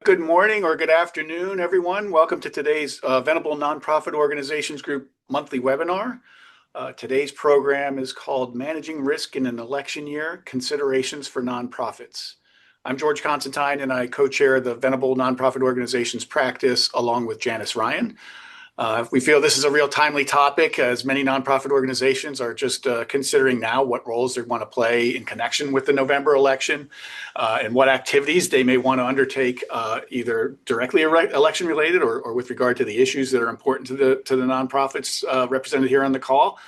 Good morning or good afternoon, everyone. Welcome to today's Venable Nonprofit Organizations Group monthly webinar. Today's program is called Managing Risk in an Election Year, Considerations for Nonprofits. I'm George Constantine, and I co-chair the Venable Nonprofit Organizations practice along with Janice Ryan. We feel this is a real timely topic, as many nonprofit organizations are just considering now what roles they want to play in connection with the November election and what activities they may want to undertake, either directly election related or with regard to the issues that are important to the nonprofits represented here on the call.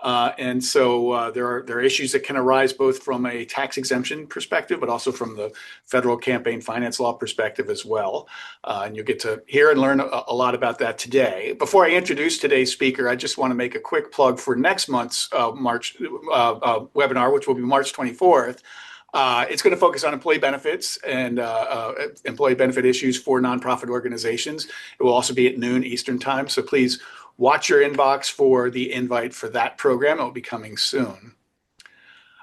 And so there are issues that can arise both from a tax exemption perspective, but also from the federal campaign finance law perspective as well. And you'll get to hear and learn a lot about that today. Before I introduce today's speaker, I just want to make a quick plug for next month's March webinar, which will be March 24th. It's going to focus on employee benefits and employee benefit issues for nonprofit organizations. It will also be at noon Eastern time, so please watch your inbox for the invite for that program. It will be coming soon.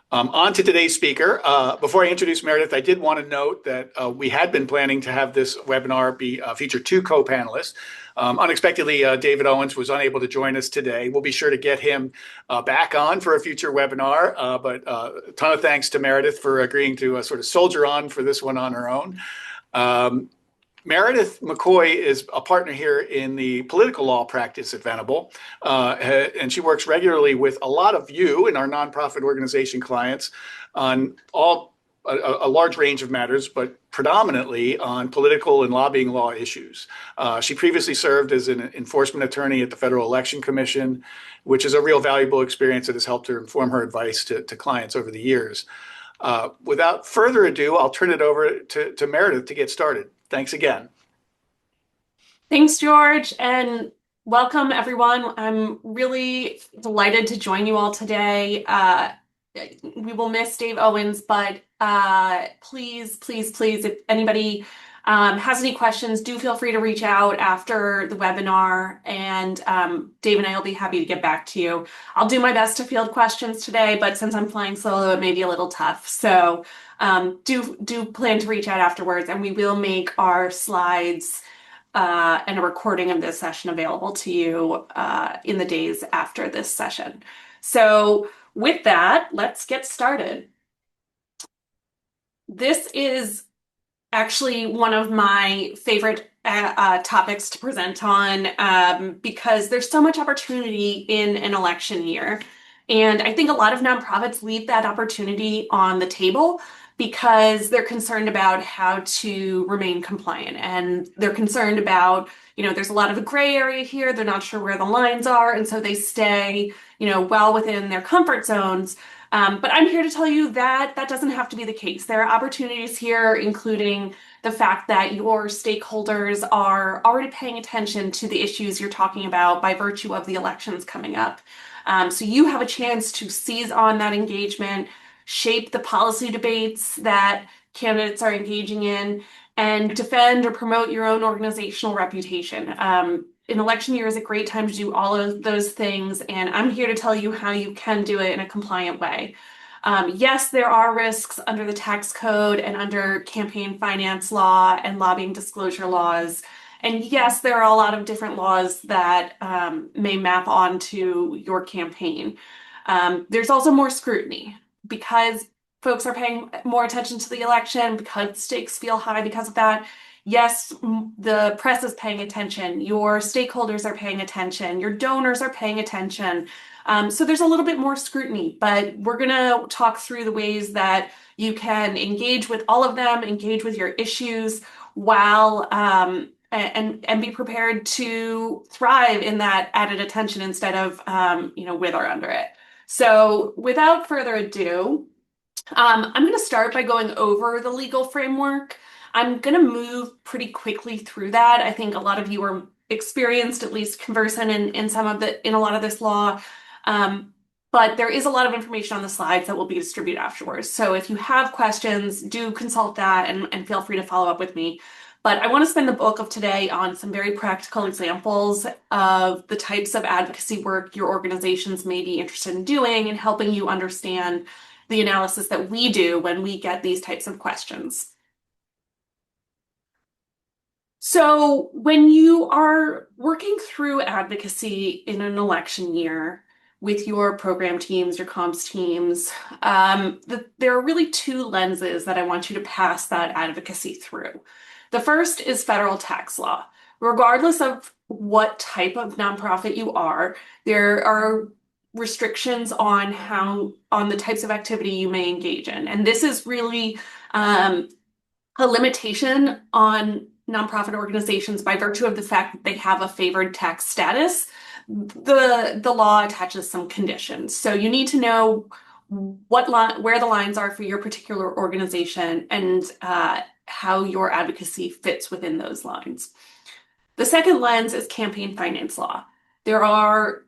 On to today's speaker. Before I introduce Meredith, I did want to note that we had been planning to have this webinar feature two co-panelists. Unexpectedly, David Owens was unable to join us today. We'll be sure to get him back on for a future webinar, but a ton of thanks to Meredith for agreeing to sort of soldier on for this one on her own. Meredith McCoy is a partner here in the political law practice at Venable, and she works regularly with a lot of you and our nonprofit organization clients on a large range of matters, but predominantly on political and lobbying law issues. She previously served as an enforcement attorney at the Federal Election Commission, which is a real valuable experience that has helped her inform her advice to clients over the years. Without further ado, I'll turn it over to Meredith to get started. Thanks again. Thanks, George, and welcome, everyone. I'm really delighted to join you all today. We will miss Dave Owens, but please, if anybody has any questions, do feel free to reach out after the webinar, and Dave and I will be happy to get back to you. I'll do my best to field questions today, but since I'm flying solo, it may be a little tough. So do plan to reach out afterwards, and we will make our slides and a recording of this session available to you in the days after this session. So with that, let's get started. This is actually one of my favorite topics to present on because there's so much opportunity in an election year. And I think a lot of nonprofits leave that opportunity on the table because they're concerned about how to remain compliant. And they're concerned about, there's a lot of a gray area here. They're not sure where the lines are. And so they stay, well within their comfort zones. But I'm here to tell you that that doesn't have to be the case. There are opportunities here, including the fact that your stakeholders are already paying attention to the issues you're talking about by virtue of the elections coming up. So you have a chance to seize on that engagement, shape the policy debates that candidates are engaging in, and defend or promote your own organizational reputation. An election year is a great time to do all of those things, and I'm here to tell you how you can do it in a compliant way. Yes, there are risks under the tax code and under campaign finance law and lobbying disclosure laws. And yes, there are a lot of different laws that may map onto your campaign. There's also more scrutiny because folks are paying more attention to the election, because stakes feel high because of that. Yes, the press is paying attention, your stakeholders are paying attention, your donors are paying attention. So there's a little bit more scrutiny, but we're gonna talk through the ways that you can engage with all of them, engage with your issues while and be prepared to thrive in that added attention instead of with or under it. So without further ado, I'm going to start by going over the legal framework. I'm going to move pretty quickly through that. I think a lot of you are experienced, at least conversant in a lot of this law. But there is a lot of information on the slides that will be distributed afterwards. So if you have questions, do consult that and feel free to follow up with me. But I want to spend the bulk of today on some very practical examples of the types of advocacy work your organizations may be interested in doing and helping you understand the analysis that we do when we get these types of questions. So, when you are working through advocacy in an election year with your program teams, your comms teams, there are really two lenses that I want you to pass that advocacy through. The first is federal tax law. Regardless of what type of nonprofit you are, there are restrictions on on the types of activity you may engage in. And this is really a limitation on nonprofit organizations by virtue of the fact that they have a favored tax status. The law attaches some conditions. So you need to know where the lines are for your particular organization and how your advocacy fits within those lines. The second lens is campaign finance law. There are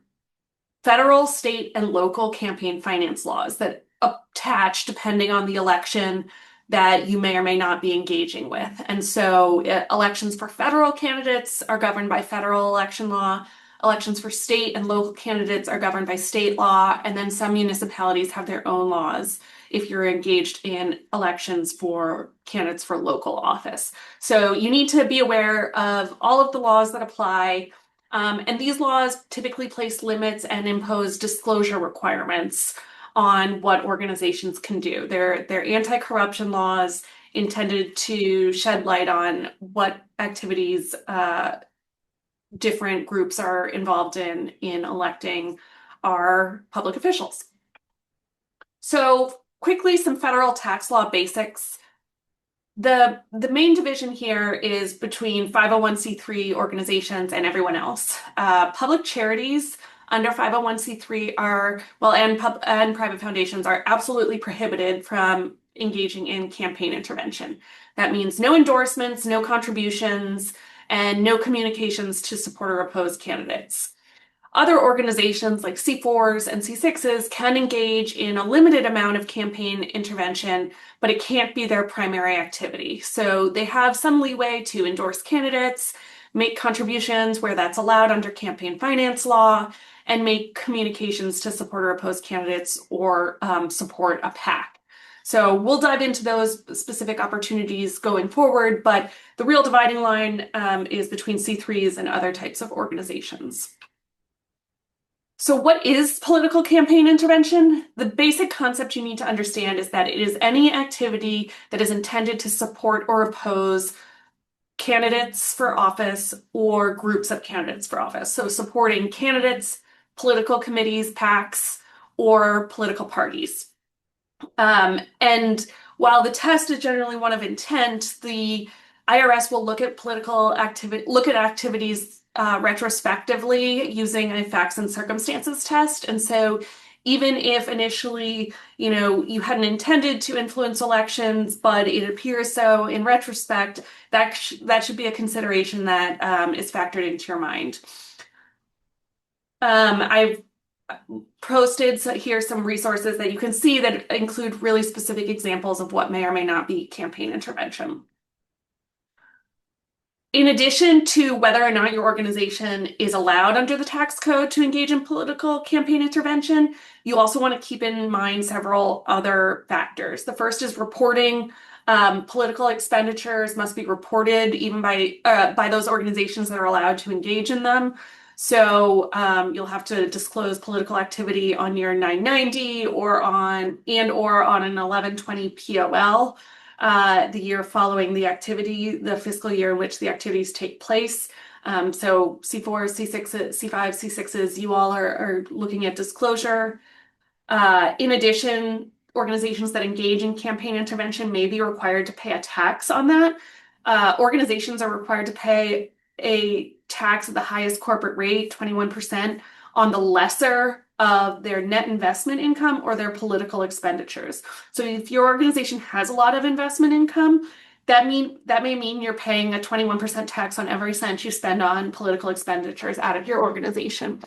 federal, state, and local campaign finance laws that attach depending on the election that you may or may not be engaging with. And so elections for federal candidates are governed by federal election law. Elections for state and local candidates are governed by state law. And then some municipalities have their own laws if you're engaged in elections for candidates for local office. So you need to be aware of all of the laws that apply. And these laws typically place limits and impose disclosure requirements on what organizations can do. They're anti-corruption laws intended to shed light on what activities different groups are involved in electing our public officials. So quickly, some federal tax law basics. The main division here is between 501c3 organizations and everyone else. Public charities under 501c3 and private foundations are absolutely prohibited from engaging in campaign intervention. That means no endorsements, no contributions, and no communications to support or oppose candidates. Other organizations like C4s and C6s can engage in a limited amount of campaign intervention, but it can't be their primary activity. So they have some leeway to endorse candidates, make contributions where that's allowed under campaign finance law, and make communications to support or oppose candidates or support a PAC. So we'll dive into those specific opportunities going forward, but the real dividing line is between C3s and other types of organizations. So what is political campaign intervention? The basic concept you need to understand is that it is any activity that is intended to support or oppose candidates for office or groups of candidates for office. So supporting candidates, political committees, PACs, or political parties. And while the test is generally one of intent, the IRS will look at activities retrospectively using a facts and circumstances test. And so even if initially, you hadn't intended to influence elections, but it appears so in retrospect, that should be a consideration that is factored into your mind. I've posted here some resources that you can see that include really specific examples of what may or may not be campaign intervention. In addition to whether or not your organization is allowed under the tax code to engage in political campaign intervention, you also want to keep in mind several other factors. The first is reporting. Political expenditures must be reported even by those organizations that are allowed to engage in them. So you'll have to disclose political activity on your 990 or on an 1120 POL. The year following the activity, the fiscal year in which the activities take place. So C4s, C6s, C5s, C6s, you all are looking at disclosure. In addition, organizations that engage in campaign intervention may be required to pay a tax on that. Organizations are required to pay a tax at the highest corporate rate, 21%, on the lesser of their net investment income or their political expenditures. So if your organization has a lot of investment income, that may mean you're paying a 21% tax on every cent you spend on political expenditures out of your organization.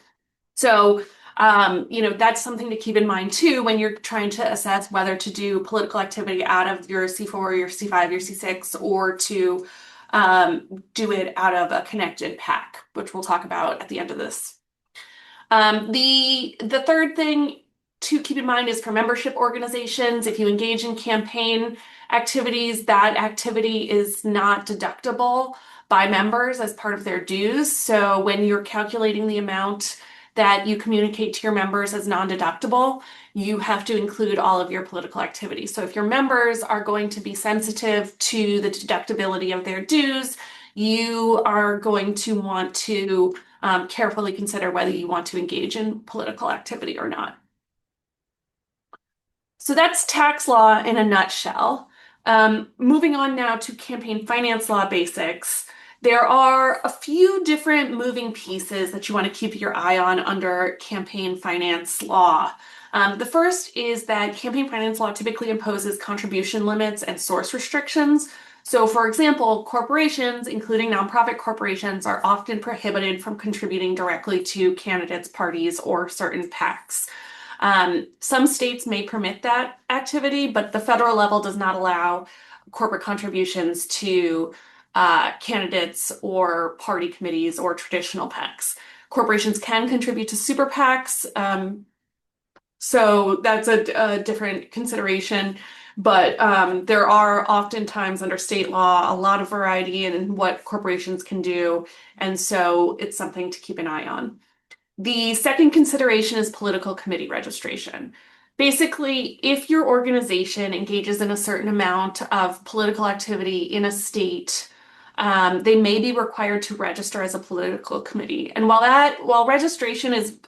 So that's something to keep in mind too when you're trying to assess whether to do political activity out of your C4, your C5, your C6, or to do it out of a connected PAC, which we'll talk about at the end of this. The third thing to keep in mind is for membership organizations, if you engage in campaign activities, that activity is not deductible by members as part of their dues. So when you're calculating the amount that you communicate to your members as non-deductible, you have to include all of your political activity. So if your members are going to be sensitive to the deductibility of their dues, you are going to want to carefully consider whether you want to engage in political activity or not. So that's tax law in a nutshell. Moving on now to campaign finance law basics. There are a few different moving pieces that you want to keep your eye on under campaign finance law. The first is that campaign finance law typically imposes contribution limits and source restrictions. So, for example, corporations, including nonprofit corporations, are often prohibited from contributing directly to candidates, parties, or certain PACs. Some states may permit that activity, but the federal level does not allow corporate contributions to candidates or party committees or traditional PACs. Corporations can contribute to super PACs, so that's a different consideration. But there are oftentimes under state law a lot of variety in what corporations can do, and so it's something to keep an eye on. The second consideration is political committee registration. Basically, if your organization engages in a certain amount of political activity in a state, they may be required to register as a political committee. And while registration is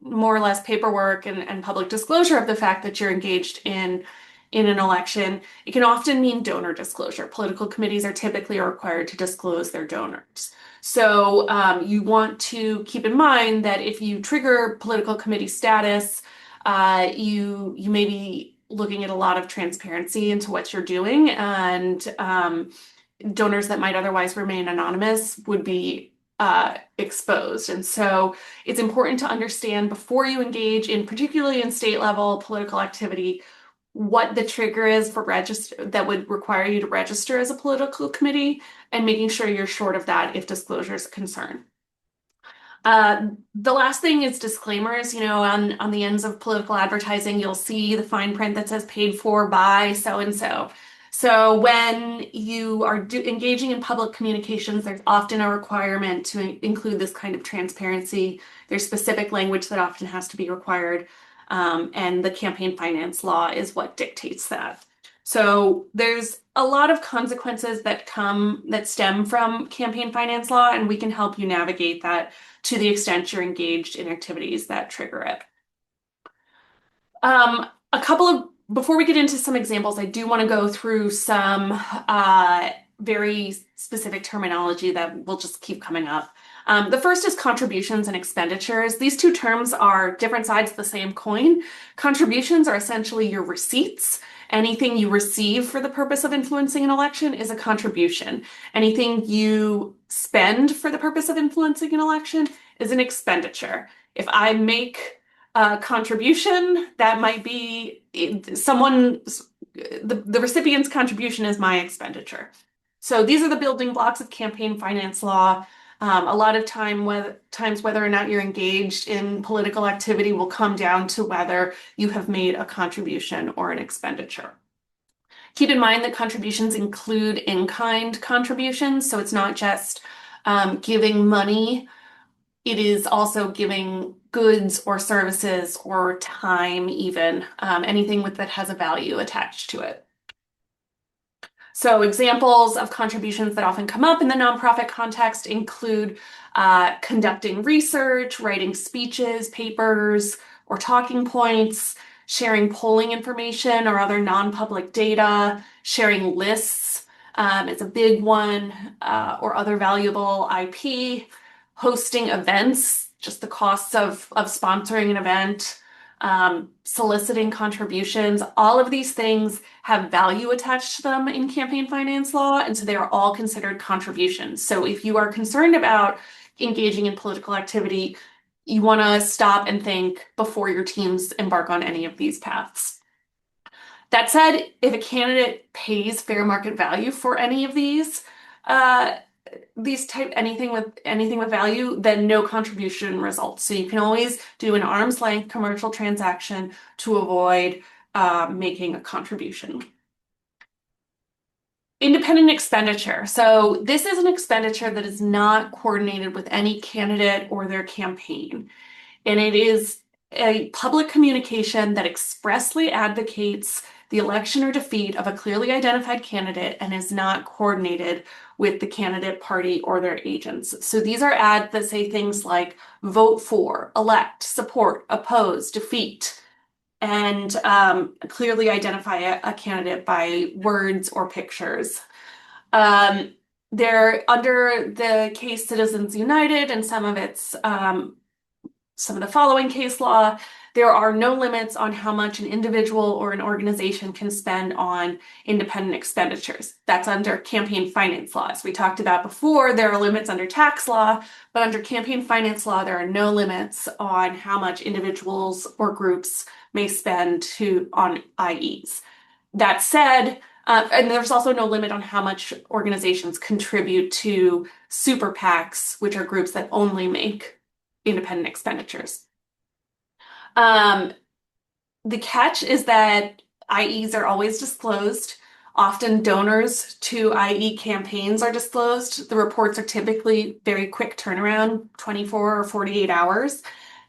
more or less paperwork and public disclosure of the fact that you're engaged in an election, it can often mean donor disclosure. Political committees are typically required to disclose their donors. So you want to keep in mind that if you trigger political committee status, you may be looking at a lot of transparency into what you're doing, and donors that might otherwise remain anonymous would be exposed. And so it's important to understand before you engage in, particularly in state level political activity, what the trigger is for register that would require you to register as a political committee, and making sure you're short of that if disclosure is a concern. The last thing is disclaimers. You know, on the ends of political advertising, you'll see the fine print that says paid for by so-and-so. So when you are engaging in public communications, there's often a requirement to include this kind of transparency. There's specific language that often has to be required. And the campaign finance law is what dictates that. So there's a lot of consequences that stem from campaign finance law, and we can help you navigate that to the extent you're engaged in activities that trigger it. Before we get into some examples, I do want to go through some very specific terminology that will just keep coming up. The first is contributions and expenditures. These two terms are different sides of the same coin. Contributions are essentially your receipts. Anything you receive for the purpose of influencing an election is a contribution. Anything you spend for the purpose of influencing an election is an expenditure. If I make a contribution, that might be the recipient's contribution is my expenditure. So these are the building blocks of campaign finance law. A lot of times whether or not you're engaged in political activity will come down to whether you have made a contribution or an expenditure. Keep in mind that contributions include in-kind contributions, so it's not just giving money, it is also giving goods or services or time even, anything that has a value attached to it. So examples of contributions that often come up in the nonprofit context include conducting research, writing speeches, papers, or talking points, sharing polling information or other non-public data, sharing lists is a big one, or other valuable IP, hosting events, just the costs of sponsoring an event, soliciting contributions. All of these things have value attached to them in campaign finance law, and so they are all considered contributions. So if you are concerned about engaging in political activity, you want to stop and think before your teams embark on any of these paths. That said, if a candidate pays fair market value for any of these these type anything with value, then no contribution results. So you can always do an arm's length commercial transaction to avoid making a contribution. Independent expenditure. So this is an expenditure that is not coordinated with any candidate or their campaign. And it is a public communication that expressly advocates the election or defeat of a clearly identified candidate and is not coordinated with the candidate party or their agents. So these are ads that say things like vote for, elect, support, oppose, defeat, and clearly identify a candidate by words or pictures. They're under the case Citizens United and some of the following case law. There are no limits on how much an individual or an organization can spend on independent expenditures. That's under campaign finance law. As we talked about before, there are limits under tax law, but under campaign finance law, there are no limits on how much individuals or groups may spend on IEs. That said, and there's also no limit on how much organizations contribute to super PACs, which are groups that only make independent expenditures. The catch is that IEs are always disclosed. Often donors to IE campaigns are disclosed. The reports are typically very quick turnaround, 24 or 48 hours.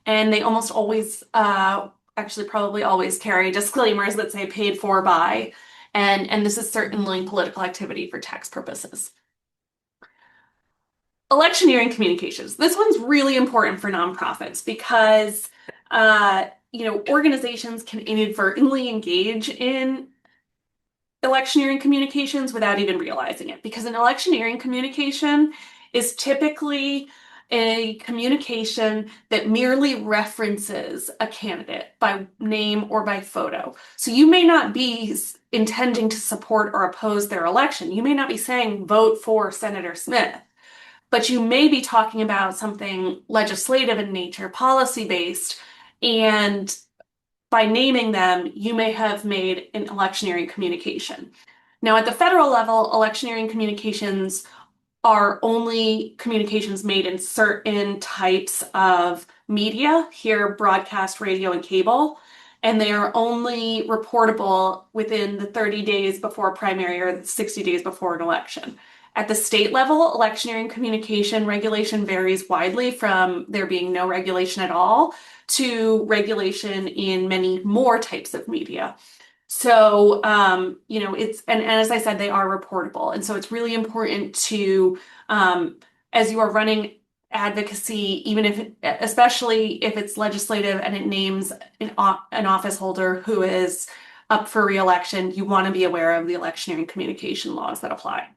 And they almost always, actually probably always carry disclaimers that say paid for by. And this is certainly political activity for tax purposes. Electioneering communications. This one's really important for nonprofits because organizations can inadvertently engage in electioneering communications without even realizing it. Because an electioneering communication is typically a communication that merely references a candidate by name or by photo. So you may not be intending to support or oppose their election. You may not be saying vote for Senator Smith. But you may be talking about something legislative in nature, policy-based, and by naming them, you may have made an electioneering communication. Now, at the federal level, electioneering communications are only communications made in certain types of media, here broadcast, radio, and cable, and they are only reportable within the 30 days before a primary or 60 days before an election. At the state level, electioneering communication regulation varies widely from there being no regulation at all to regulation in many more types of media. So, and as I said, they are reportable. And so it's really important to, as you are running advocacy, especially if it's legislative and it names an office holder who is up for re-election, you want to be aware of the electioneering communication laws that apply.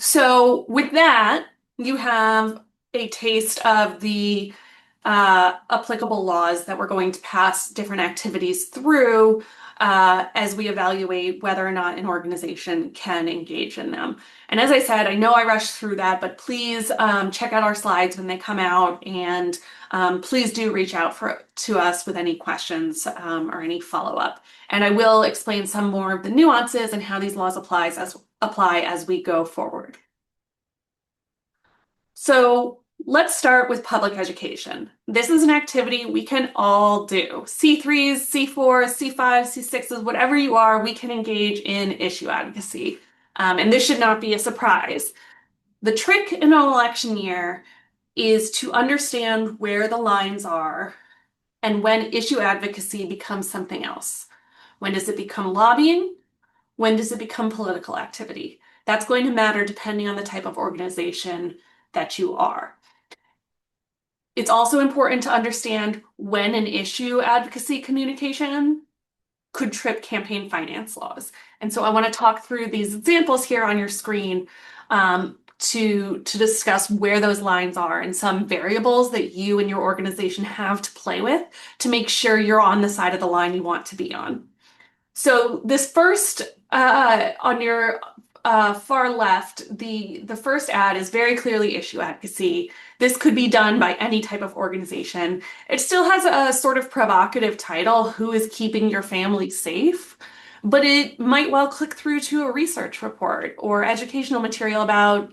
So with that, you have a taste of the applicable laws that we're going to pass different activities through as we evaluate whether or not an organization can engage in them. And as I said, I know I rushed through that, but please check out our slides when they come out, and please do reach out to us with any questions or any follow-up. And I will explain some more of the nuances and how these laws apply as we go forward. So let's start with public education. This is an activity we can all do. C3s, C4s, C5s, C6s, whatever you are, we can engage in issue advocacy. And this should not be a surprise. The trick in an election year is to understand where the lines are and when issue advocacy becomes something else. When does it become lobbying? When does it become political activity? That's going to matter depending on the type of organization that you are. It's also important to understand when an issue advocacy communication could trip campaign finance laws. And so I want to talk through these examples here on your screen to discuss where those lines are and some variables that you and your organization have to play with to make sure you're on the side of the line you want to be on. So this first, on your far left, the first ad is very clearly issue advocacy. This could be done by any type of organization. It still has a sort of provocative title, Who is Keeping Your Family Safe? but it might well click through to a research report or educational material about,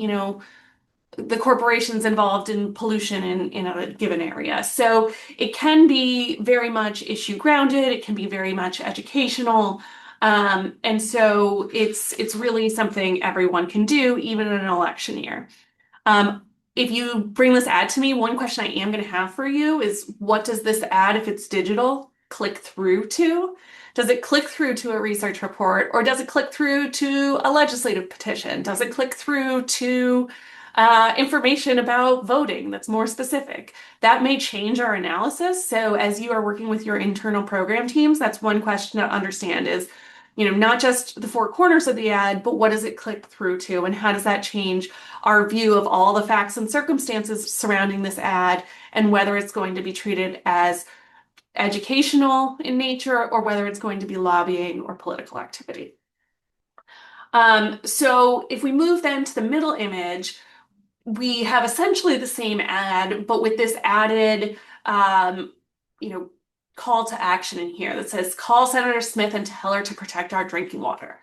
the corporations involved in pollution in a given area. So it can be very much issue grounded. It can be very much educational. And so it's really something everyone can do, even in an election year. Um, if you bring this ad to me, one question I am going to have for you is what does this ad, if it's digital, click through to? Does it click through to a research report or does it click through to a legislative petition? Does it click through to information about voting that's more specific? That may change our analysis. So as you are working with your internal program teams, that's one question to understand is, not just the four corners of the ad, but what does it click through to and how does that change our view of all the facts and circumstances surrounding this ad and whether it's going to be treated as educational in nature or whether it's going to be lobbying or political activity. So if we move then to the middle image, we have essentially the same ad, but with this added, you know, call to action in here that says, call Senator Smith and tell her to protect our drinking water.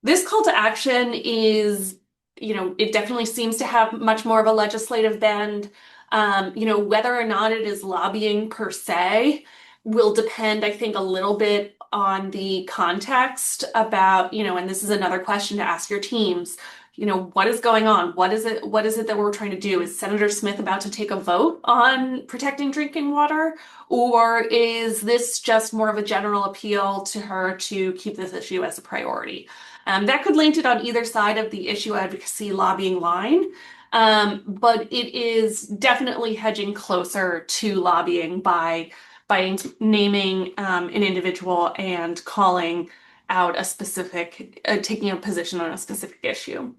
This call to action is, it definitely seems to have much more of a legislative bend. Whether or not it is lobbying per se will depend, I think, a little bit on the context about, and this is another question to ask your teams. What is going on? What is it that we're trying to do? Is Senator Smith about to take a vote on protecting drinking water? Or is this just more of a general appeal to her to keep this issue as a priority? That could land it on either side of the issue advocacy lobbying line. But it is definitely hedging closer to lobbying by naming an individual and calling out a specific, taking a position on a specific issue.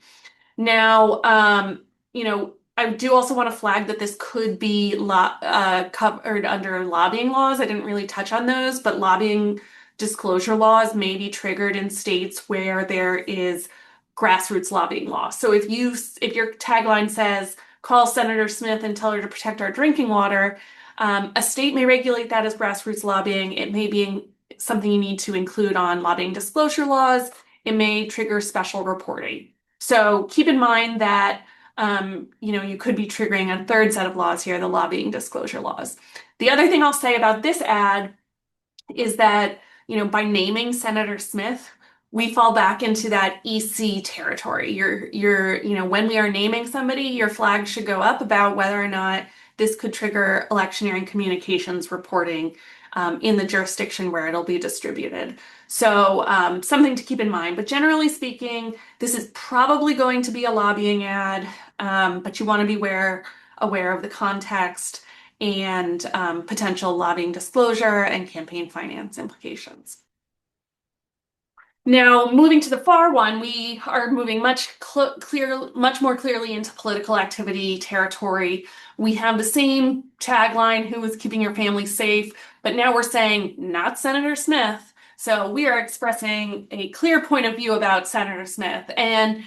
Now, I do also want to flag that this could be covered under lobbying laws. I didn't really touch on those, but lobbying disclosure laws may be triggered in states where there is grassroots lobbying law. So if your tagline says, call Senator Smith and tell her to protect our drinking water, a state may regulate that as grassroots lobbying. It may be something you need to include on lobbying disclosure laws. It may trigger special reporting. So keep in mind that you could be triggering a third set of laws here, the lobbying disclosure laws. The other thing I'll say about this ad is that, by naming Senator Smith, we fall back into that EC territory. When we are naming somebody, your flag should go up about whether or not this could trigger electioneering communications reporting in the jurisdiction where it'll be distributed. So something to keep in mind. But generally speaking, this is probably going to be a lobbying ad, but you want to be aware of the context and potential lobbying disclosure and campaign finance implications. Now, moving to the far one, we are moving much more clearly into political activity territory. We have the same tagline, who is keeping your family safe, but now we're saying not Senator Smith. So we are expressing a clear point of view about Senator Smith. And,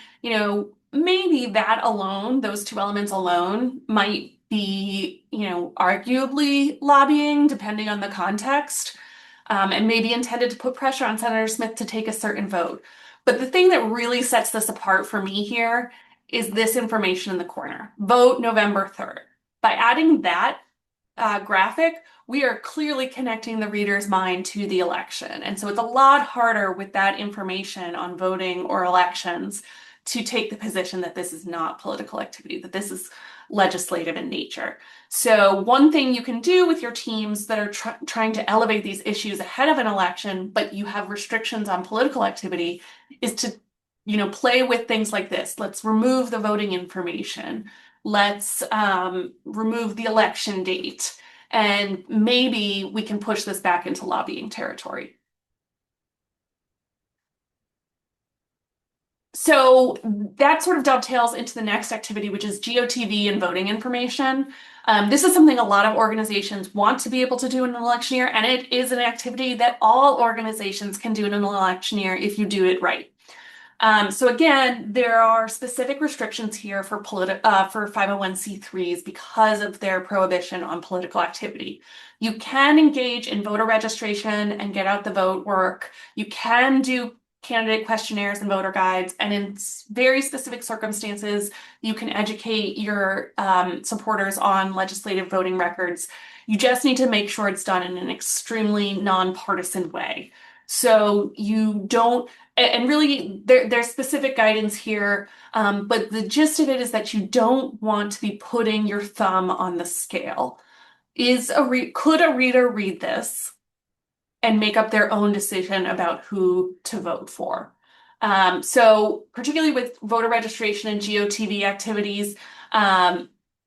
maybe that alone, those two elements alone might be, arguably lobbying, depending on the context. And maybe intended to put pressure on Senator Smith to take a certain vote. But the thing that really sets this apart for me here is this information in the corner. Vote November 3rd. By adding that graphic, we are clearly connecting the reader's mind to the election. And so it's a lot harder with that information on voting or elections to take the position that this is not political activity, that this is legislative in nature. So one thing you can do with your teams that are trying to elevate these issues ahead of an election, but you have restrictions on political activity, is to, play with things like this. Let's remove the voting information. Let's remove the election date. And maybe we can push this back into lobbying territory. So that sort of dovetails into the next activity, which is GOTV and voting information. This is something a lot of organizations want to be able to do in an election year, and it is an activity that all organizations can do in an election year if you do it right. So again, there are specific restrictions here for for 501c3s because of their prohibition on political activity. You can engage in voter registration and get out the vote work. You can do candidate questionnaires and voter guides, and in very specific circumstances, you can educate your supporters on legislative voting records. You just need to make sure it's done in an extremely nonpartisan way. So you don't, and really there's specific guidance here, but the gist of it is that you don't want to be putting your thumb on the scale. Could a reader read this and make up their own decision about who to vote for? So particularly with voter registration and GOTV activities,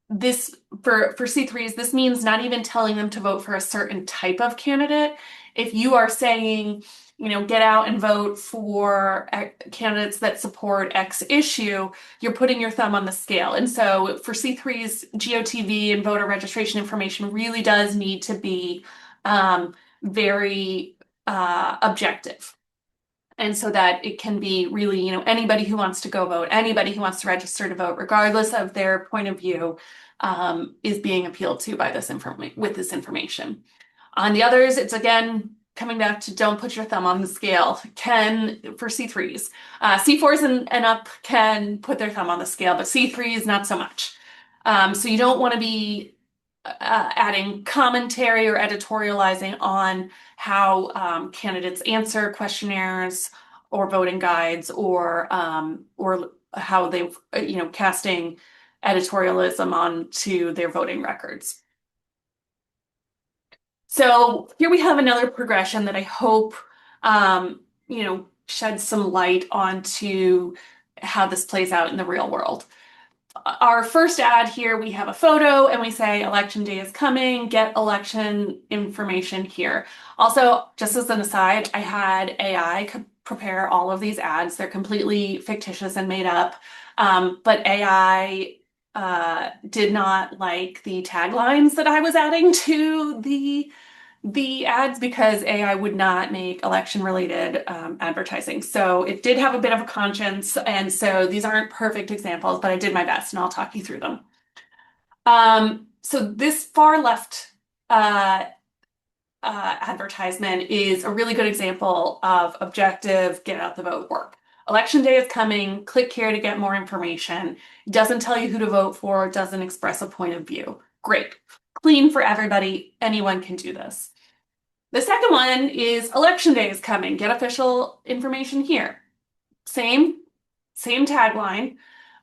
this for C3s, this means not even telling them to vote for a certain type of candidate. If you are saying, get out and vote for candidates that support X issue, you're putting your thumb on the scale. And so for C3s, GOTV and voter registration information really does need to be very objective. And so that it can be really, anybody who wants to go vote, anybody who wants to register to vote, regardless of their point of view, is being appealed to by this information. On the others, it's again coming back to don't put your thumb on the scale. For C3s, C4s and up can put their thumb on the scale, but C3s not so much. So you don't want to be adding commentary or editorializing on how candidates answer questionnaires or voting guides, or how they've, casting editorialism onto their voting records. So here we have another progression that I hope, sheds some light onto how this plays out in the real world. Our first ad here, we have a photo and we say election day is coming, get election information here. Also, just as an aside, I had AI prepare all of these ads. They're completely fictitious and made up, but AI did not like the taglines that I was adding to the ads because AI would not make election-related advertising. So it did have a bit of a conscience, and so these aren't perfect examples, but I did my best, and I'll talk you through them. So this far left advertisement is a really good example of objective, get out the vote work. Election day is coming, click here to get more information. It doesn't tell you who to vote for, doesn't express a point of view. Great. Clean for everybody. Anyone can do this. The second one is election day is coming. Get official information here. Same tagline,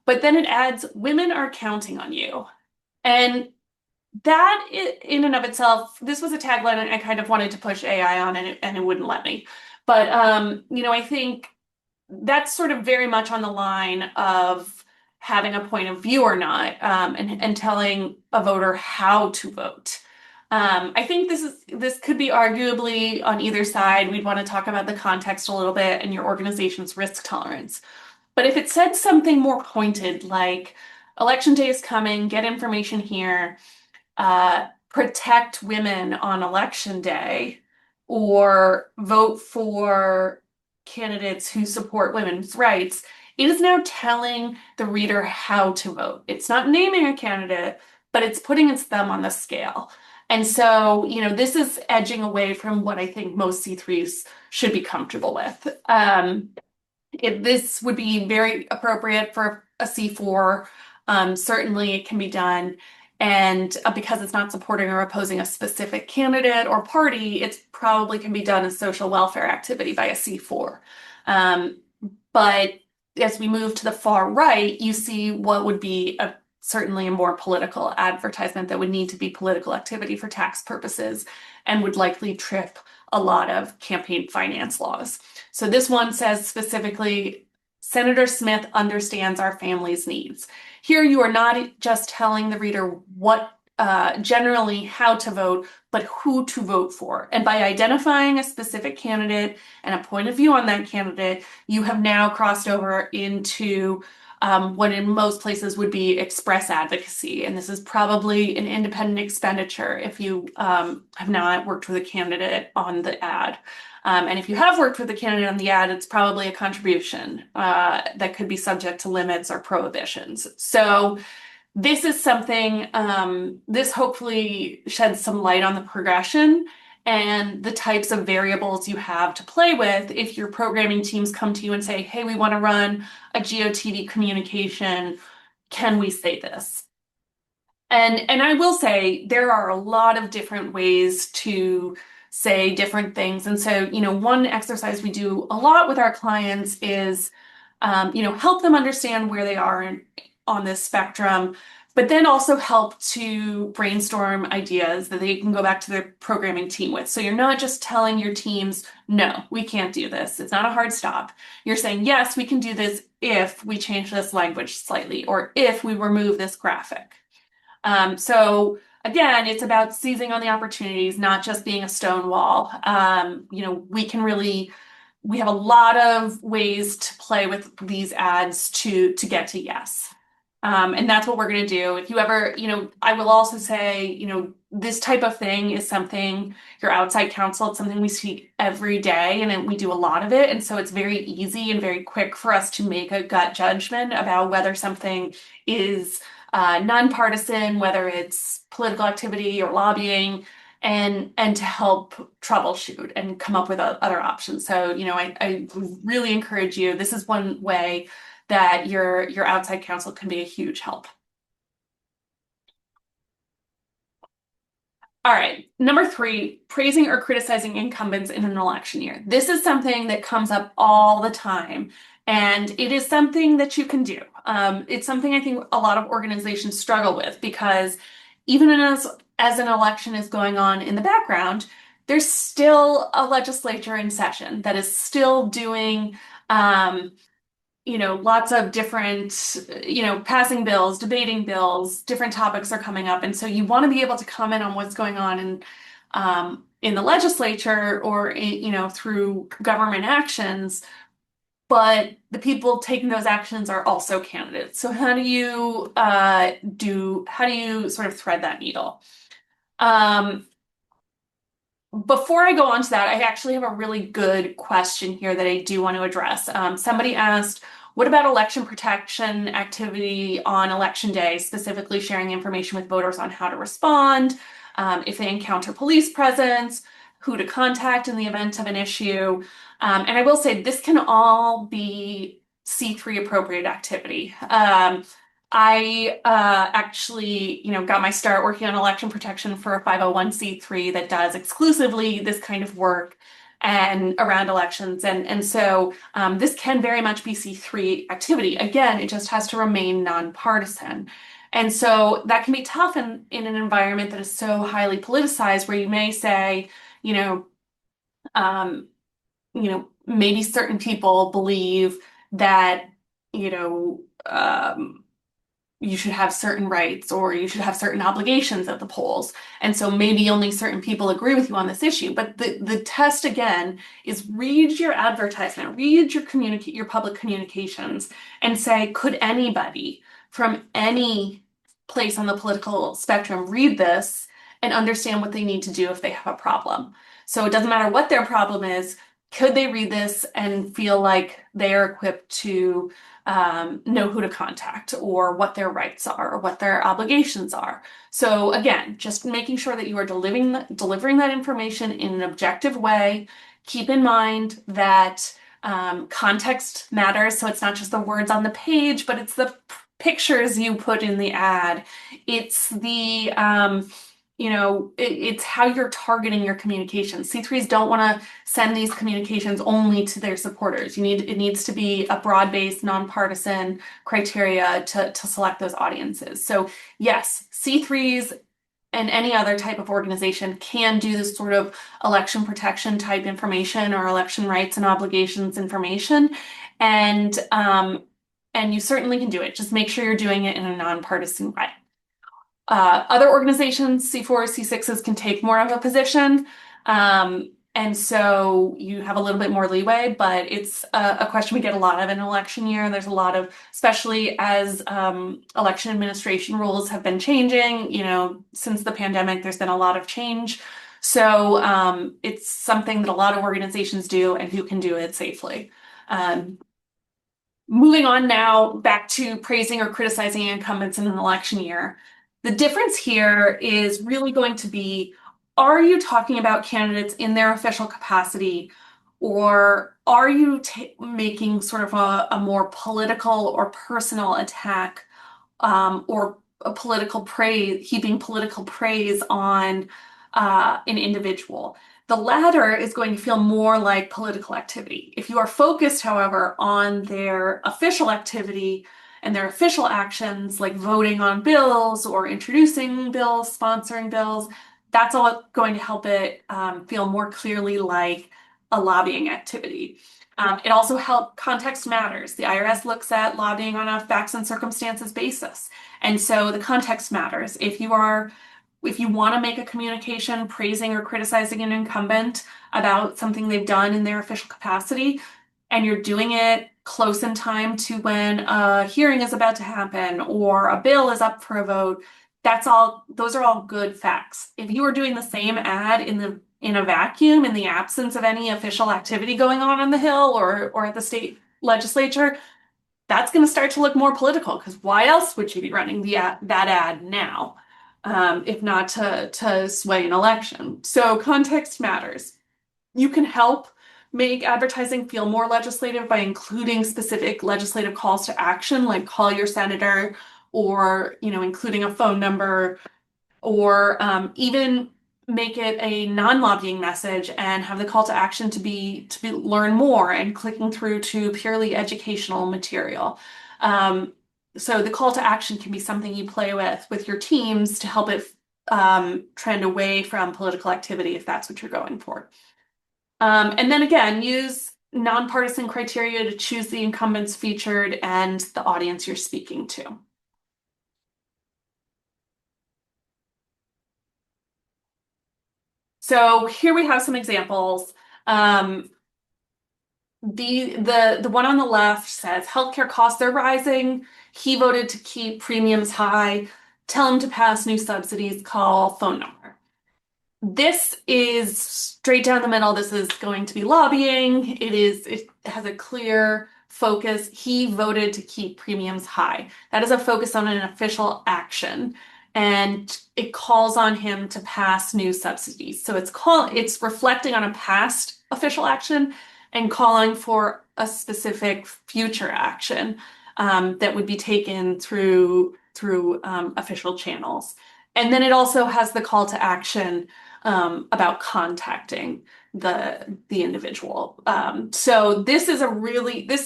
but then it adds women are counting on you. And that in and of itself, this was a tagline I kind of wanted to push AI on, and it wouldn't let me. But I think that's sort of very much on the line of having a point of view or not, and telling a voter how to vote. I think this could be arguably on either side. We'd want to talk about the context a little bit and your organization's risk tolerance. But if it said something more pointed, like election day is coming, get information here, protect women on election day, or vote for candidates who support women's rights, it is now telling the reader how to vote. It's not naming a candidate, but it's putting its thumb on the scale. And so, this is edging away from what I think most C3s should be comfortable with. This would be very appropriate for a C4. Certainly it can be done. And because it's not supporting or opposing a specific candidate or party, it probably can be done as social welfare activity by a C4. But as we move to the far right, you see what would be certainly a more political advertisement that would need to be political activity for tax purposes and would likely trip a lot of campaign finance laws. So this one says specifically, Senator Smith understands our family's needs. Here you are not just telling the reader generally how to vote, but who to vote for. And by identifying a specific candidate and a point of view on that candidate, you have now crossed over into what in most places would be express advocacy. And this is probably an independent expenditure if you have not worked with a candidate on the ad. And if you have worked with the candidate on the ad, it's probably a contribution that could be subject to limits or prohibitions. So this is something, this hopefully sheds some light on the progression and the types of variables you have to play with if your programming teams come to you and say, hey, we want to run a GeoTV communication. Can we say this? And I will say there are a lot of different ways to say different things. And so, one exercise we do a lot with our clients is, help them understand where they are on this spectrum, but then also help to brainstorm ideas that they can go back to their programming team with. So you're not just telling your teams, no, we can't do this. It's not a hard stop. You're saying, yes, we can do this if we change this language slightly, or if we remove this graphic. So again, it's about seizing on the opportunities, not just being a stone wall. We have a lot of ways to play with these ads to get to yes. And that's what we're going to do. If you ever, I will also say, this type of thing is something your outside counsel, it's something we see every day and we do a lot of it. And so it's very easy and very quick for us to make a gut judgment about whether something is nonpartisan, whether it's political activity or lobbying, and to help troubleshoot and come up with other options. So, I really encourage you. This is one way that your outside counsel can be a huge help. All right, number 3, praising or criticizing incumbents in an election year. This is something that comes up all the time, and it is something that you can do. It's something I think a lot of organizations struggle with because even as an election is going on in the background, there's still a legislature in session that is still doing lots of different, passing bills, debating bills, different topics are coming up. And so you want to be able to comment on what's going on in the legislature or, through government actions, but the people taking those actions are also candidates. So how do you sort of thread that needle? Before I go on to that, I actually have a really good question here that I do want to address. Somebody asked, what about election protection activity on election day, specifically sharing information with voters on how to respond, if they encounter police presence, who to contact in the event of an issue? And I will say this can all be C3 appropriate activity. I actually, got my start working on election protection for a 501c3 that does exclusively this kind of work and around elections. And so this can very much be C3 activity. Again, it just has to remain nonpartisan. And so that can be tough in an environment that is so highly politicized where you may say, um, maybe certain people believe that, you should have certain rights or you should have certain obligations at the polls. And so maybe only certain people agree with you on this issue. But the test again is read your advertisement, read your public communications and say, could anybody from any place on the political spectrum read this and understand what they need to do if they have a problem? So it doesn't matter what their problem is. Could they read this and feel like they are equipped to know who to contact or what their rights are or what their obligations are? So again, just making sure that you are delivering that information in an objective way. Keep in mind that context matters. So it's not just the words on the page, but it's the pictures you put in the ad. It's the it's how you're targeting your communications. C3s don't want to send these communications only to their supporters. It needs to be a broad-based, nonpartisan criteria to select those audiences. So yes, C3s and any other type of organization can do this sort of election protection type information or election rights and obligations information. And you certainly can do it. Just make sure you're doing it in a nonpartisan way. Other organizations, C4s, C6s, can take more of a position. And so you have a little bit more leeway, but it's a question we get a lot of in an election year. There's a lot of, especially as election administration rules have been changing, since the pandemic, there's been a lot of change. So it's something that a lot of organizations do and who can do it safely. Um, Moving on now back to praising or criticizing incumbents in an election year. The difference here is really going to be, are you talking about candidates in their official capacity, or are you making sort of a more political or personal attack, or a political praise, heaping political praise on an individual? The latter is going to feel more like political activity. If you are focused, however, on their official activity and their official actions, like voting on bills or introducing bills, sponsoring bills, that's all going to help it feel more clearly like a lobbying activity. It also helps context matters. The IRS looks at lobbying on a facts and circumstances basis. And so the context matters. If you want to make a communication praising or criticizing an incumbent about something they've done in their official capacity, and you're doing it close in time to when a hearing is about to happen or a bill is up for a vote, those are all good facts. If you are doing the same ad in a vacuum, in the absence of any official activity going on the Hill or at the state legislature, that's going to start to look more political, because why else would you be running that ad now, if not to sway an election? So context matters. You can help make advertising feel more legislative by including specific legislative calls to action, like call your senator, or including a phone number, or even make it a non-lobbying message and have the call to action to be learn more and clicking through to purely educational material. Um, so the call to action can be something you play with your teams to help it trend away from political activity if that's what you're going for. And then again, use nonpartisan criteria to choose the incumbents featured and the audience you're speaking to. So here we have some examples. Um, the one on the left says healthcare costs are rising. He voted to keep premiums high. Tell him to pass new subsidies. Call phone number. This is straight down the middle. This is going to be lobbying. It has a clear focus. He voted to keep premiums high. That is a focus on an official action. And it calls on him to pass new subsidies. So it's reflecting on a past official action and calling for a specific future action that would be taken through official channels. And then it also has the call to action about contacting the individual. So this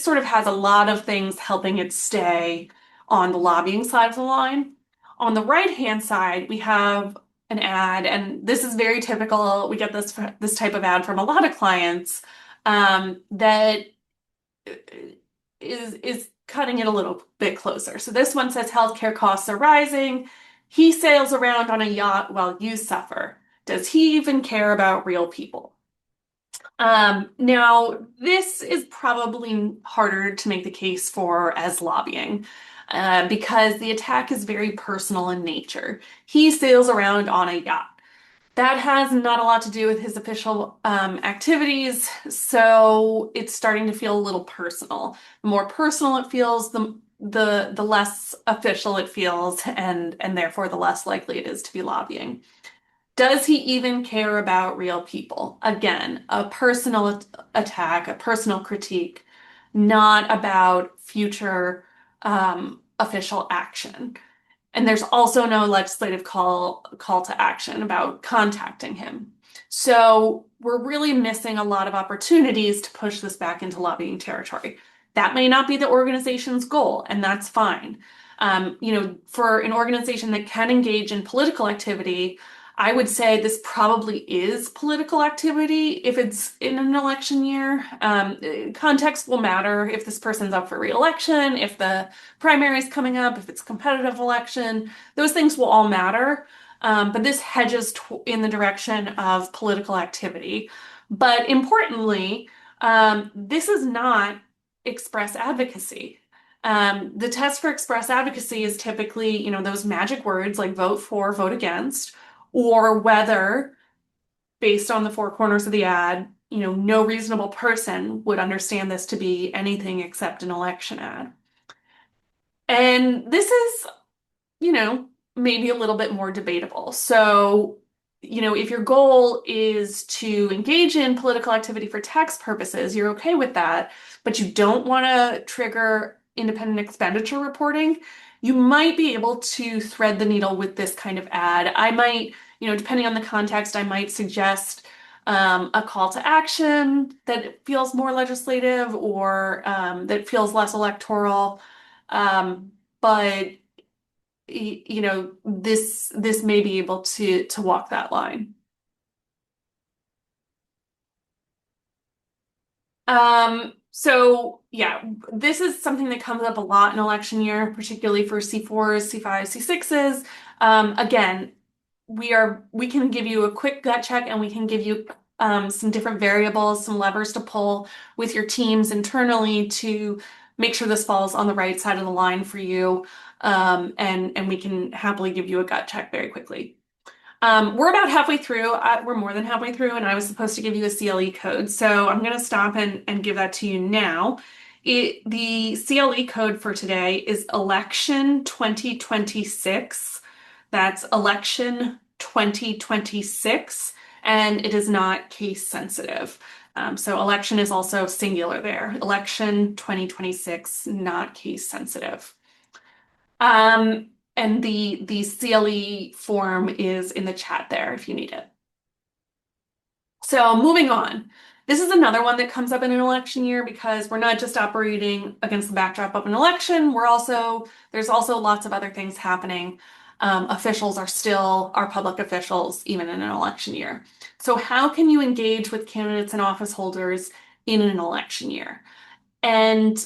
sort of has a lot of things helping it stay on the lobbying side of the line. On the right-hand side, we have an ad, and this is very typical. We get this type of ad from a lot of clients that is cutting it a little bit closer. So this one says healthcare costs are rising. He sails around on a yacht while you suffer. Does he even care about real people? Now, this is probably harder to make the case for as lobbying, because the attack is very personal in nature. He sails around on a yacht. That has not a lot to do with his official activities, so it's starting to feel a little personal. The more personal it feels, the less official it feels, and therefore the less likely it is to be lobbying. Does he even care about real people? Again, a personal attack, a personal critique, not about future official action. And there's also no legislative call to action about contacting him. So we're really missing a lot of opportunities to push this back into lobbying territory. That may not be the organization's goal, and that's fine. For an organization that can engage in political activity, I would say this probably is political activity if it's in an election year. Context will matter if this person's up for re-election, if the primary is coming up, if it's a competitive election. Those things will all matter. But this hedges in the direction of political activity. But importantly, this is not express advocacy. The test for express advocacy is typically, those magic words like vote for, vote against, or whether based on the four corners of the ad, no reasonable person would understand this to be anything except an election ad. And this is, you know, maybe a little bit more debatable. So, if your goal is to engage in political activity for tax purposes, you're okay with that, but you don't want to trigger independent expenditure reporting, you might be able to thread the needle with this kind of ad. I might, depending on the context, I might suggest a call to action that feels more legislative or that feels less electoral. But this may be able to walk that line. So yeah, this is something that comes up a lot in election year, particularly for C4s, C5s, C6s. Again, we can give you a quick gut check and we can give you some different variables, some levers to pull with your teams internally to make sure this falls on the right side of the line for you. And we can happily give you a gut check very quickly. We're about halfway through. We're more than halfway through, and I was supposed to give you a CLE code. So I'm going to stop and give that to you now. The CLE code for today is election 2026. That's election 2026, and it is not case sensitive. So election is also singular there. Election 2026, not case sensitive. And the CLE form is in the chat there if you need it. So moving on. This is another one that comes up in an election year because we're not just operating against the backdrop of an election, there's also lots of other things happening. Officials are still our public officials even in an election year. So how can you engage with candidates and office holders in an election year? And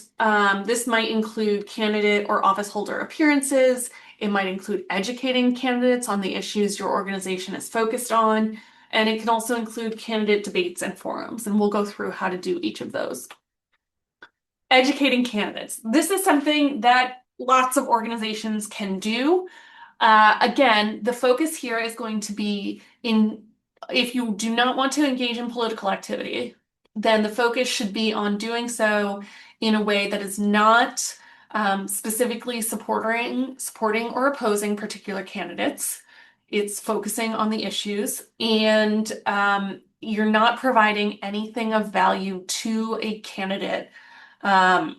this might include candidate or office holder appearances. It might include educating candidates on the issues your organization is focused on. And it can also include candidate debates and forums. And we'll go through how to do each of those. Educating candidates. This is something that lots of organizations can do. Again, the focus here is going to be if you do not want to engage in political activity, then the focus should be on doing so in a way that is not specifically supporting or opposing particular candidates. It's focusing on the issues, and you're not providing anything of value to a candidate and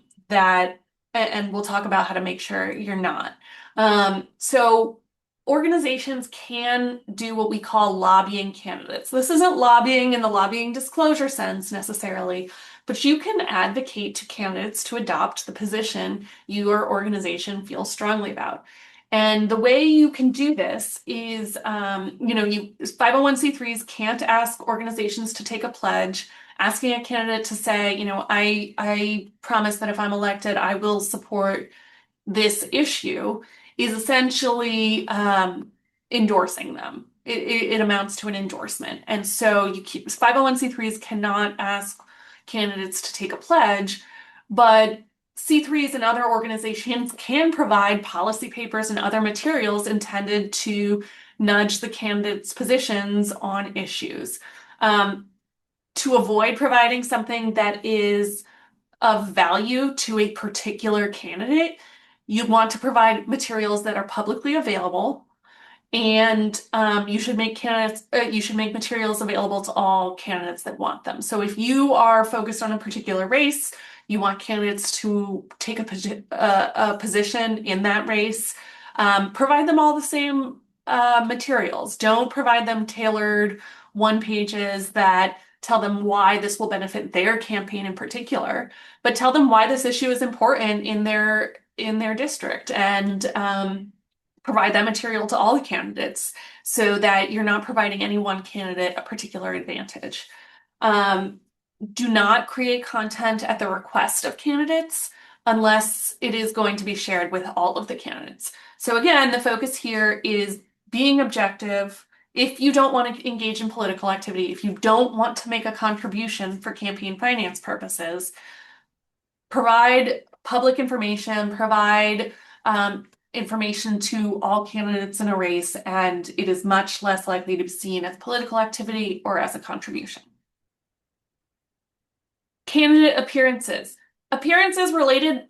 we'll talk about how to make sure you're not. So organizations can do what we call lobbying candidates. This isn't lobbying in the lobbying disclosure sense necessarily, but you can advocate to candidates to adopt the position your organization feels strongly about. And the way you can do this is, 501c3s can't ask organizations to take a pledge. Asking a candidate to say, I promise that if I'm elected, I will support this issue is essentially endorsing them. It amounts to an endorsement. And so 501c3s cannot ask candidates to take a pledge, but C3s and other organizations can provide policy papers and other materials intended to nudge the candidates' positions on issues. To avoid providing something that is of value to a particular candidate, you want to provide materials that are publicly available, and you should make materials available to all candidates that want them. So if you are focused on a particular race, you want candidates to take a position in that race, provide them all the same materials. Don't provide them tailored one pages that tell them why this will benefit their campaign in particular, but tell them why this issue is important in their district, and provide that material to all the candidates so that you're not providing any one candidate a particular advantage. Do not create content at the request of candidates unless it is going to be shared with all of the candidates. So again, the focus here is being objective. If you don't want to engage in political activity, if you don't want to make a contribution for campaign finance purposes, provide public information, provide information to all candidates in a race, and it is much less likely to be seen as political activity or as a contribution. Candidate appearances. Appearances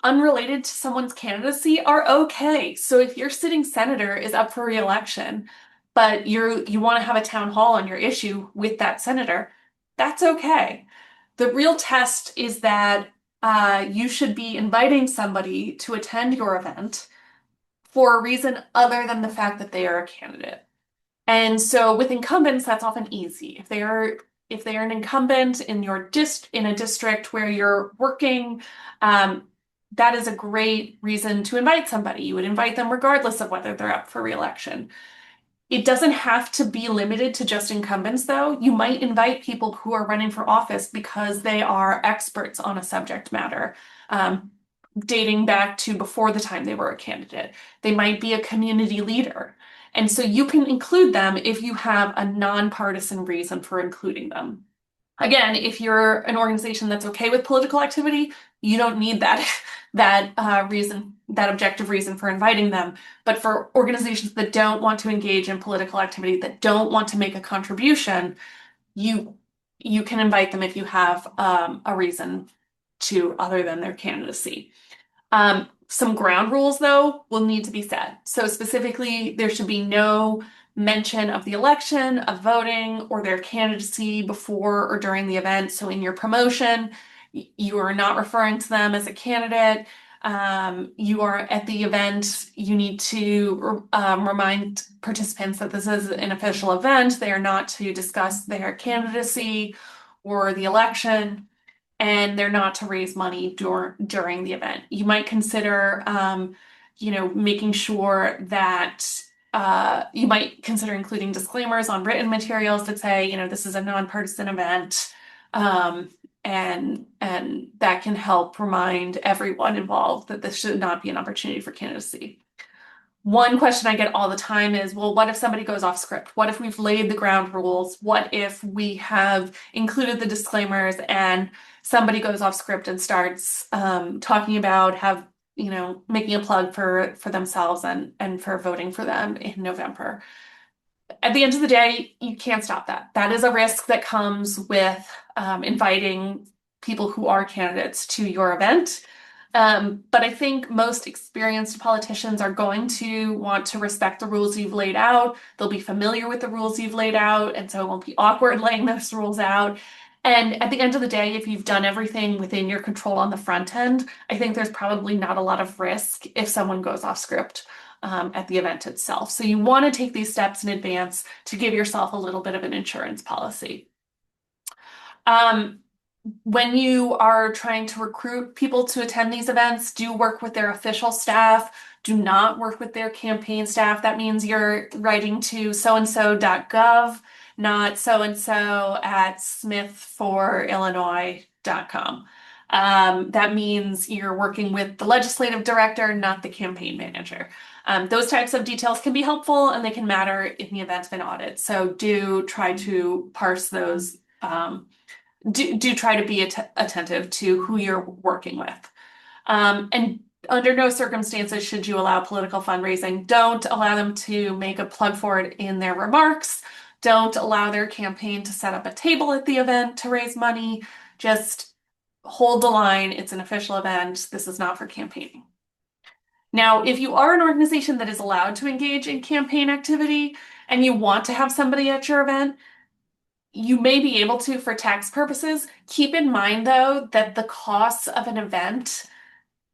unrelated to someone's candidacy are okay. So if your sitting senator is up for re-election, but you want to have a town hall on your issue with that senator, that's okay. The real test is that you should be inviting somebody to attend your event for a reason other than the fact that they are a candidate. And so with incumbents, that's often easy. If they are an incumbent in in a district where you're working, that is a great reason to invite somebody. You would invite them regardless of whether they're up for re-election. It doesn't have to be limited to just incumbents, though. You might invite people who are running for office because they are experts on a subject matter, dating back to before the time they were a candidate. They might be a community leader. And so you can include them if you have a nonpartisan reason for including them. Again, if you're an organization that's okay with political activity, you don't need that objective reason for inviting them. But for organizations that don't want to engage in political activity, that don't want to make a contribution, you you can invite them if you have a reason to other than their candidacy. Some ground rules, though, will need to be set. So specifically, there should be no mention of the election, of voting, or their candidacy before or during the event. So in your promotion, you are not referring to them as a candidate. You are at the event, you need to remind participants that this is an official event. They are not to discuss their candidacy or the election, and they're not to raise money during the event. You might consider, making sure that you might consider including disclaimers on written materials that say, this is a nonpartisan event, and that can help remind everyone involved that this should not be an opportunity for candidacy. One question I get all the time is, well, what if somebody goes off script? What if we've laid the ground rules? What if we have included the disclaimers and somebody goes off script and starts talking about making a plug for themselves and for voting for them in November? At the end of the day, you can't stop that. That is a risk that comes with inviting people who are candidates to your event. But I think most experienced politicians are going to want to respect the rules you've laid out. They'll be familiar with the rules you've laid out, and so it won't be awkward laying those rules out. And at the end of the day, if you've done everything within your control on the front end, I think there's probably not a lot of risk if someone goes off script at the event itself. So you want to take these steps in advance to give yourself a little bit of an insurance policy. When you are trying to recruit people to attend these events, do work with their official staff. Do not work with their campaign staff. That means you're writing to soandso.gov, not so-and-so at smithforillinois.com. That means you're working with the legislative director, not the campaign manager. Those types of details can be helpful and they can matter in the event of an audit. So do try to parse those. Do try to be attentive to who you're working with. And under no circumstances should you allow political fundraising. Don't allow them to make a plug for it in their remarks. Don't allow their campaign to set up a table at the event to raise money. Just hold the line. It's an official event. This is not for campaigning. Now, if you are an organization that is allowed to engage in campaign activity and you want to have somebody at your event, you may be able to for tax purposes. Keep in mind, though, that the costs of an event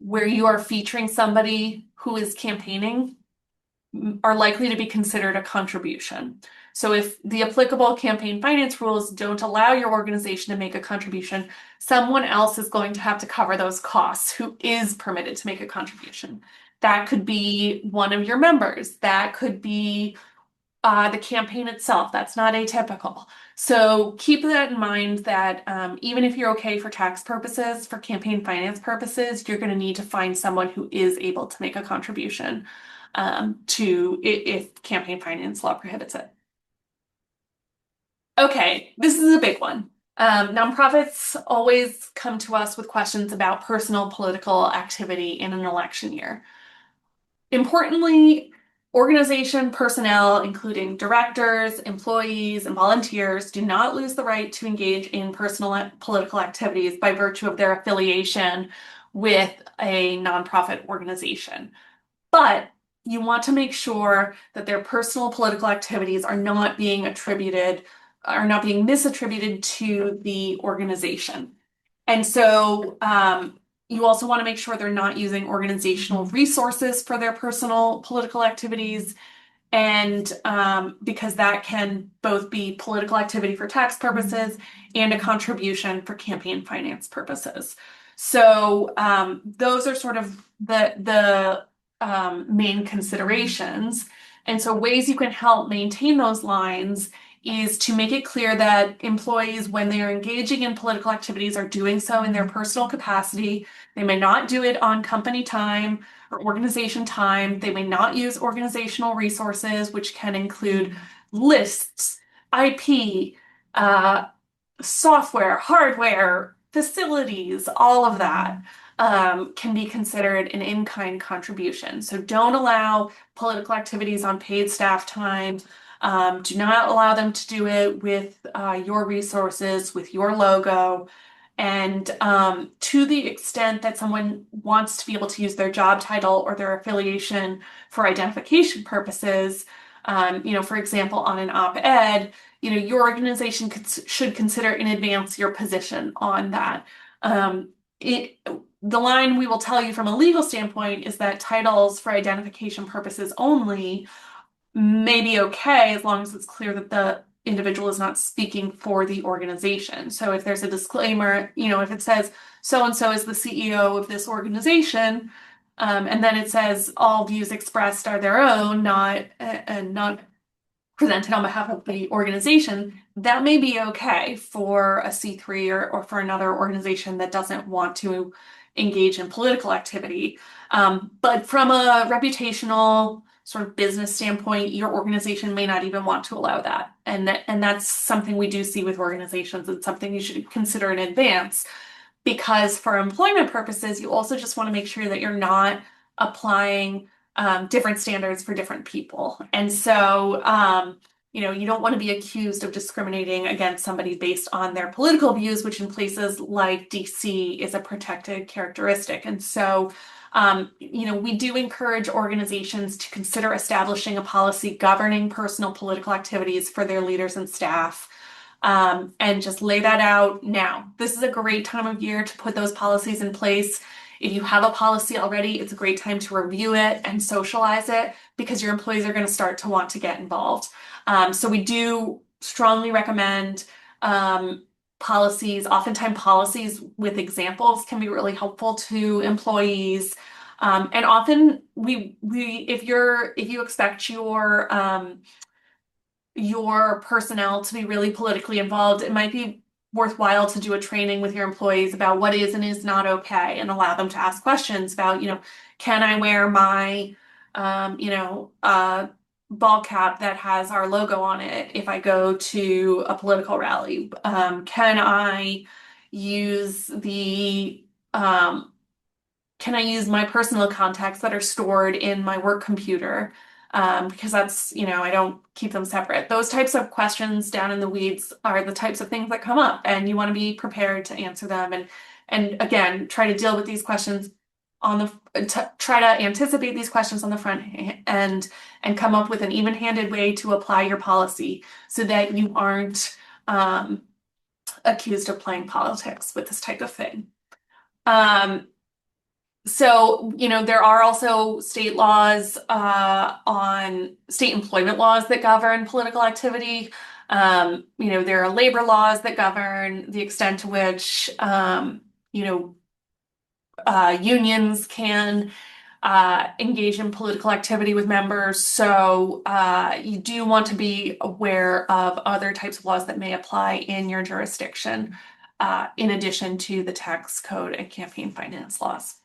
where you are featuring somebody who is campaigning are likely to be considered a contribution. So if the applicable campaign finance rules don't allow your organization to make a contribution, someone else is going to have to cover those costs who is permitted to make a contribution. That could be one of your members. That could be the campaign itself. That's not atypical. So keep that in mind that even if you're okay for tax purposes, for campaign finance purposes, you're going to need to find someone who is able to make a contribution if campaign finance law prohibits it. Okay, this is a big one. Nonprofits always come to us with questions about personal political activity in an election year. Importantly, organization personnel, including directors, employees, and volunteers, do not lose the right to engage in personal political activities by virtue of their affiliation with a nonprofit organization. But you want to make sure that their personal political activities are not being misattributed to the organization. And so you also want to make sure they're not using organizational resources for their personal political activities. And because that can both be political activity for tax purposes and a contribution for campaign finance purposes. So those are sort of the main considerations. And so ways you can help maintain those lines is to make it clear that employees, when they are engaging in political activities, are doing so in their personal capacity. They may not do it on company time or organization time. They may not use organizational resources, which can include lists, IP, software, hardware, facilities, all of that can be considered an in-kind contribution. So don't allow political activities on paid staff time. Do not allow them to do it with your resources, with your logo. And to the extent that someone wants to be able to use their job title or their affiliation for identification purposes, for example, on an op-ed, your organization should consider in advance your position on that. The line we will tell you from a legal standpoint is that titles for identification purposes only may be okay as long as it's clear that the individual is not speaking for the organization. So if there's a disclaimer, if it says so-and-so is the CEO of this organization, and then it says all views expressed are their own, not presented on behalf of the organization, that may be okay for a C3 or for another organization that doesn't want to engage in political activity. But from a reputational sort of business standpoint, your organization may not even want to allow that. And that's something we do see with organizations and something you should consider in advance. Because for employment purposes, you also just want to make sure that you're not applying different standards for different people. And so, you don't want to be accused of discriminating against somebody based on their political views, which in places like DC is a protected characteristic. And so, we do encourage organizations to consider establishing a policy governing personal political activities for their leaders and staff. And just lay that out now. This is a great time of year to put those policies in place. If you have a policy already, it's a great time to review it and socialize it because your employees are going to start to want to get involved. So we do strongly recommend policies. Oftentimes policies with examples can be really helpful to employees. And often if you expect your personnel to be really politically involved, it might be worthwhile to do a training with your employees about what is and is not okay and allow them to ask questions about, can I wear my, ball cap that has our logo on it if I go to a political rally? Can I use my personal contacts that are stored in my work computer? Because that's, I don't keep them separate. Those types of questions down in the weeds are the types of things that come up, and you want to be prepared to answer them. And again, try to deal with these questions try to anticipate these questions on the front end and come up with an even-handed way to apply your policy so that you aren't accused of playing politics with this type of thing. So, there are also state laws on state employment laws that govern political activity. There are labor laws that govern the extent to which, unions can engage in political activity with members. So you do want to be aware of other types of laws that may apply in your jurisdiction, in addition to the tax code and campaign finance laws.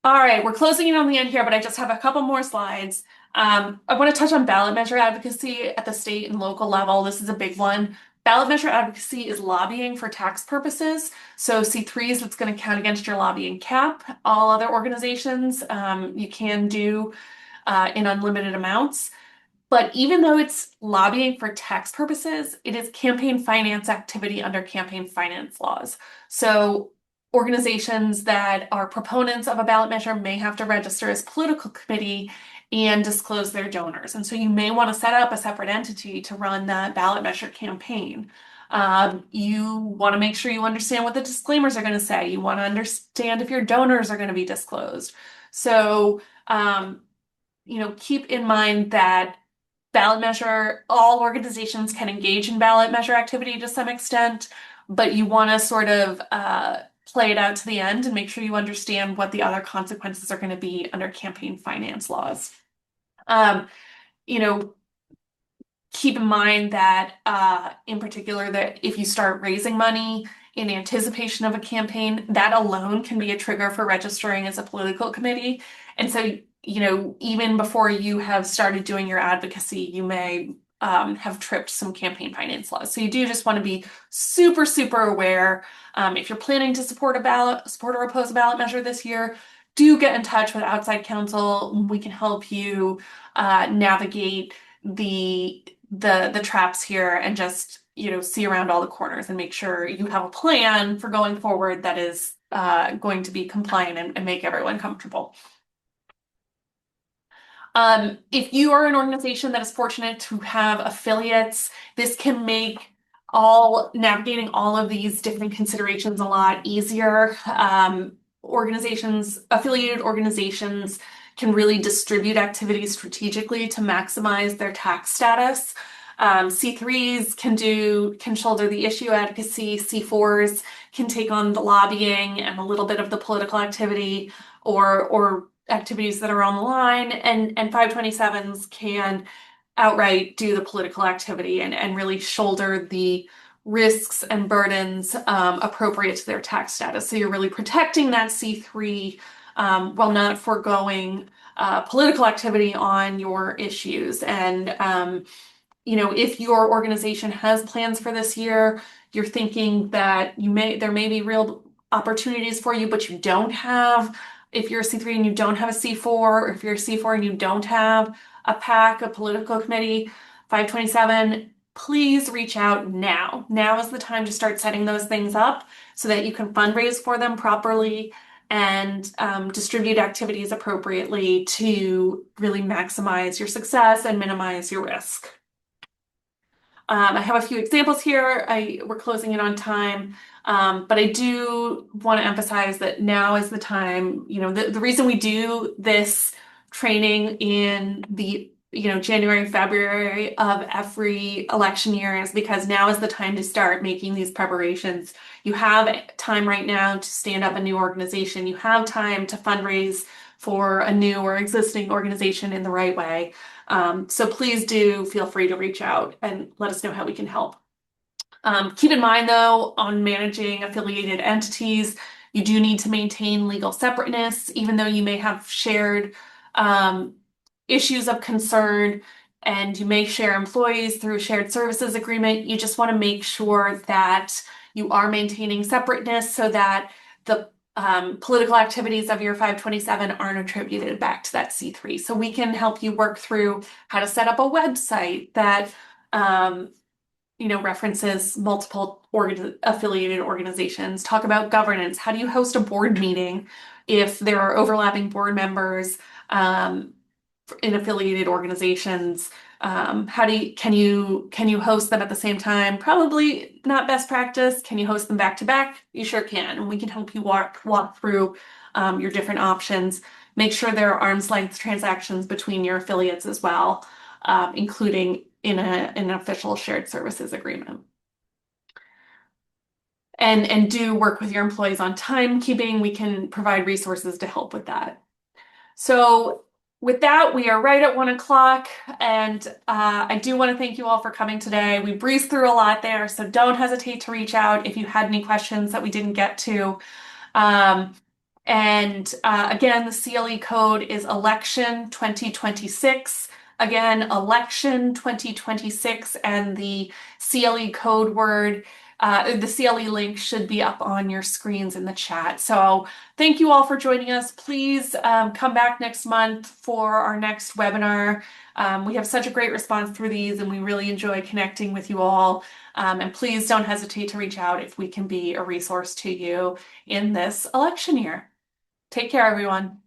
All right, we're closing in on the end here, but I just have a couple more slides. I want to touch on ballot measure advocacy at the state and local level. This is a big one. Ballot measure advocacy is lobbying for tax purposes. So C3s, that's going to count against your lobbying cap. All other organizations, you can do in unlimited amounts. But even though it's lobbying for tax purposes, it is campaign finance activity under campaign finance laws. So organizations that are proponents of a ballot measure may have to register as political committee and disclose their donors. And so you may want to set up a separate entity to run that ballot measure campaign. You want to make sure you understand what the disclaimers are going to say. You want to understand if your donors are going to be disclosed. So, keep in mind that ballot measure, all organizations can engage in ballot measure activity to some extent, but you want to sort of play it out to the end and make sure you understand what the other consequences are going to be under campaign finance laws. Um, you know, Keep in mind that in particular that if you start raising money in anticipation of a campaign, that alone can be a trigger for registering as a political committee. And so, even before you have started doing your advocacy, you may have tripped some campaign finance laws. So you do just want to be super, super aware. If you're planning to support or oppose a ballot measure this year, do get in touch with outside counsel. We can help you navigate the traps here and just see around all the corners and make sure you have a plan for going forward that is going to be compliant and make everyone comfortable. If you are an organization that is fortunate to have affiliates, this can make navigating all of these different considerations a lot easier. Affiliated organizations can really distribute activities strategically to maximize their tax status. C3s can shoulder the issue advocacy. C4s can take on the lobbying and a little bit of the political activity or activities that are on the line, and 527s can outright do the political activity and really shoulder the risks and burdens appropriate to their tax status. So you're really protecting that C3 while not foregoing political activity on your issues. And if your organization has plans for this year, you're thinking that there may be real opportunities for you, but you don't have. If you're a C3 and you don't have a C4, or if you're a C4 and you don't have a PAC, a political committee, 527, please reach out now. Now is the time to start setting those things up so that you can fundraise for them properly and distribute activities appropriately to really maximize your success and minimize your risk. I have a few examples here. We're closing in on time, but I do want to emphasize that now is the time. The reason we do this training in the January, February of every election year is because now is the time to start making these preparations. You have time right now to stand up a new organization. You have time to fundraise for a new or existing organization in the right way. So please do feel free to reach out and let us know how we can help. Keep in mind, though, on managing affiliated entities, you do need to maintain legal separateness, even though you may have shared issues of concern and you may share employees through a shared services agreement. You just want to make sure that you are maintaining separateness so that the political activities of your 527 aren't attributed back to that C3. So we can help you work through how to set up a website that references multiple affiliated organizations. Talk about governance. How do you host a board meeting if there are overlapping board members in affiliated organizations? Can you host them at the same time? Probably not best practice. Can you host them back to back? You sure can, and we can help you walk through your different options. Make sure there are arm's length transactions between your affiliates as well, including in an official shared services agreement. And do work with your employees on timekeeping. We can provide resources to help with that. So with that, we are right at 1 o'clock, and I do want to thank you all for coming today. We breezed through a lot there, so don't hesitate to reach out if you had any questions that we didn't get to. Again, the CLE code is election 2026. Again, election 2026 and the CLE code word, the CLE link should be up on your screens in the chat. So thank you all for joining us. Please come back next month for our next webinar. We have such a great response through these, and we really enjoy connecting with you all. And please don't hesitate to reach out if we can be a resource to you in this election year. Take care, everyone.